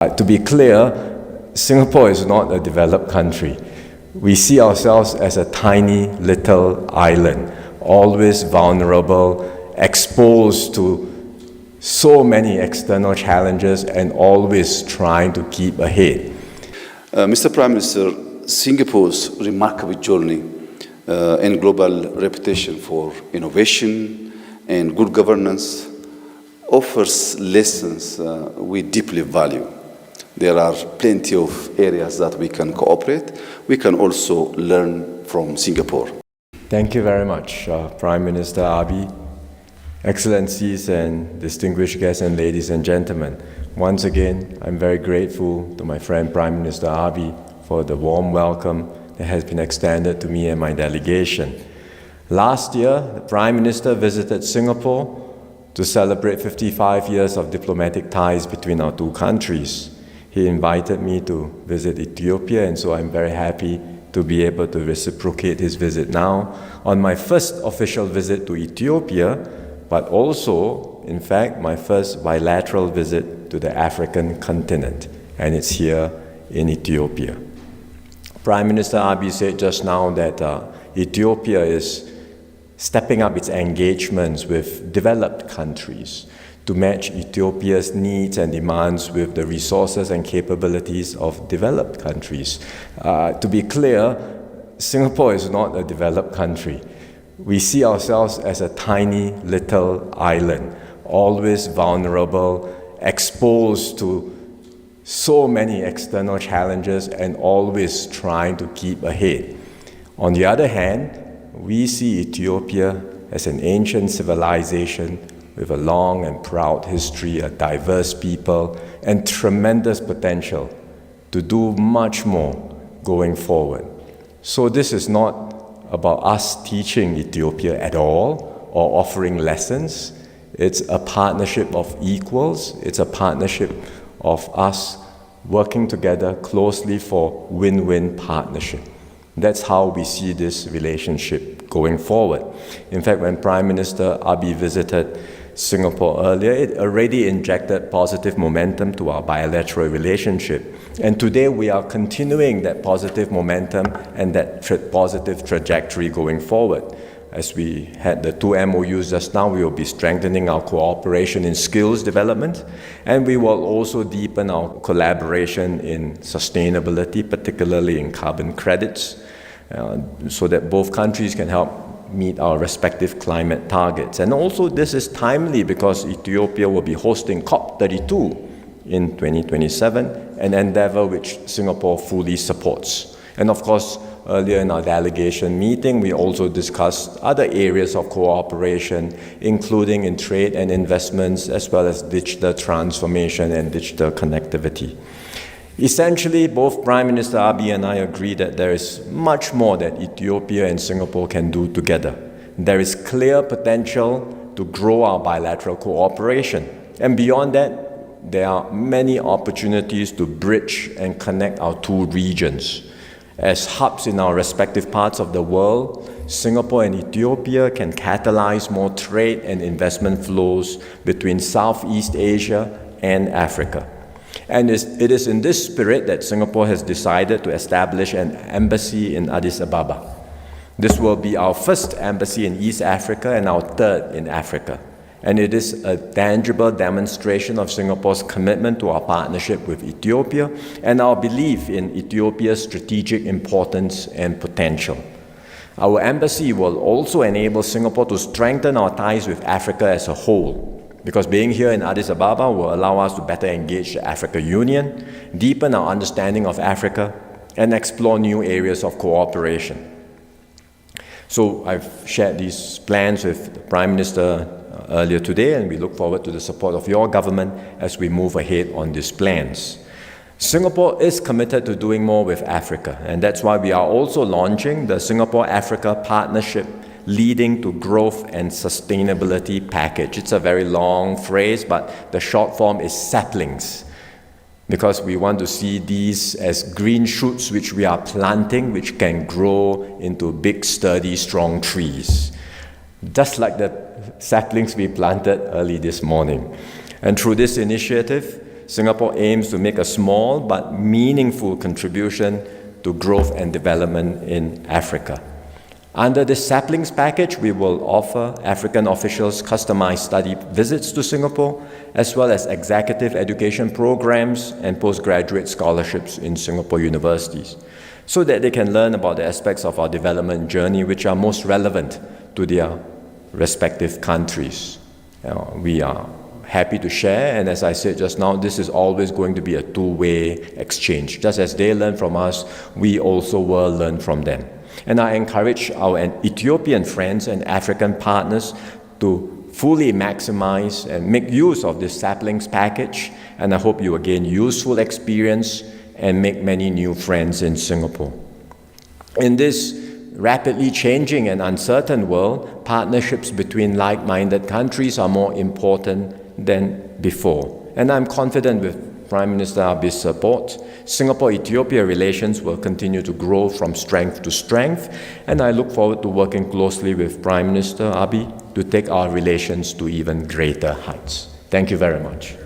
To be clear, Singapore is not a developed country. We see ourselves as a tiny little island, always vulnerable, exposed to so many external challenges and always trying to keep ahead. Mr. Prime Minister, Singapore's remarkable journey and global reputation for innovation and good governance offers lessons we deeply value. There are plenty of areas that we can cooperate. We can also learn from Singapore. Thank you very much, Prime Minister Abiy, Excellencies and distinguished guests and ladies and gentlemen. Once again, I'm very grateful to my friend Prime Minister Abiy for the warm welcome that has been extended to me and my delegation. Last year, the Prime Minister visited Singapore to celebrate 55 years of diplomatic ties between our two countries. He invited me to visit Ethiopia, and so I'm very happy to be able to reciprocate his visit now on my first official visit to Ethiopia, but also, in fact, my first bilateral visit to the African continent, and it's here in Ethiopia. Prime Minister Abiy said just now that Ethiopia is stepping up its engagements with developed countries to match Ethiopia's needs and demands with the resources and capabilities of developed countries. To be clear, Singapore is not a developed country. We see ourselves as a tiny little island, always vulnerable, exposed to so many external challenges and always trying to keep ahead. On the other hand, we see Ethiopia as an ancient civilization with a long and proud history, a diverse people, and tremendous potential to do much more going forward. So this is not about us teaching Ethiopia at all or offering lessons. It's a partnership of equals. It's a partnership of us working together closely for win-win partnership. That's how we see this relationship going forward. In fact, when Prime Minister Abiy visited Singapore earlier, it already injected positive momentum to our bilateral relationship. And today we are continuing that positive momentum and that positive trajectory going forward. As we had the two MOUs just now, we will be strengthening our cooperation in skills development, and we will also deepen our collaboration in sustainability, particularly in carbon credits, so that both countries can help meet our respective climate targets. And also this is timely because Ethiopia will be hosting COP32 in 2027, an endeavor which Singapore fully supports. And of course, earlier in our delegation meeting, we also discussed other areas of cooperation, including in trade and investments, as well as digital transformation and digital connectivity. Essentially, both Prime Minister Abiy and I agree that there is much more that Ethiopia and Singapore can do together. There is clear potential to grow our bilateral cooperation. And beyond that, there are many opportunities to bridge and connect our two regions. As hubs in our respective parts of the world, Singapore and Ethiopia can catalyze more trade and investment flows between Southeast Asia and Africa. And it is in this spirit that Singapore has decided to establish an embassy in Addis Ababa. This will be our first embassy in East Africa and our third in Africa. And it is a tangible demonstration of Singapore's commitment to our partnership with Ethiopia and our belief in Ethiopia's strategic importance and potential. Our embassy will also enable Singapore to strengthen our ties with Africa as a whole, because being here in Addis Ababa will allow us to better engage the African Union, deepen our understanding of Africa, and explore new areas of cooperation. So I've shared these plans with the Prime Minister earlier today, and we look forward to the support of your government as we move ahead on these plans. Singapore is committed to doing more with Africa, and that's why we are also launching the Singapore-Africa Partnership Leading to Growth and Sustainability Package. It's a very long phrase, but the short form is Saplings, because we want to see these as green shoots which we are planting, which can grow into big, sturdy, strong trees, just like the saplings we planted early this morning. And through this initiative, Singapore aims to make a small but meaningful contribution to growth and development in Africa. Under the Saplings package, we will offer African officials customized study visits to Singapore, as well as executive education programs and postgraduate scholarships in Singapore universities, so that they can learn about the aspects of our development journey which are most relevant to their respective countries. We are happy to share, and as I said just now, this is always going to be a two-way exchange. Just as they learn from us, we also will learn from them. And I encourage our Ethiopian friends and African partners to fully maximize and make use of this Saplings package, and I hope you will gain useful experience and make many new friends in Singapore. In this rapidly changing and uncertain world, partnerships between like-minded countries are more important than before. And I'm confident with Prime Minister Abi's support, Singapore-Ethiopia relations will continue to grow from strength to strength, and I look forward to working closely with Prime Minister Abi to take our relations to even greater heights. Thank you very much.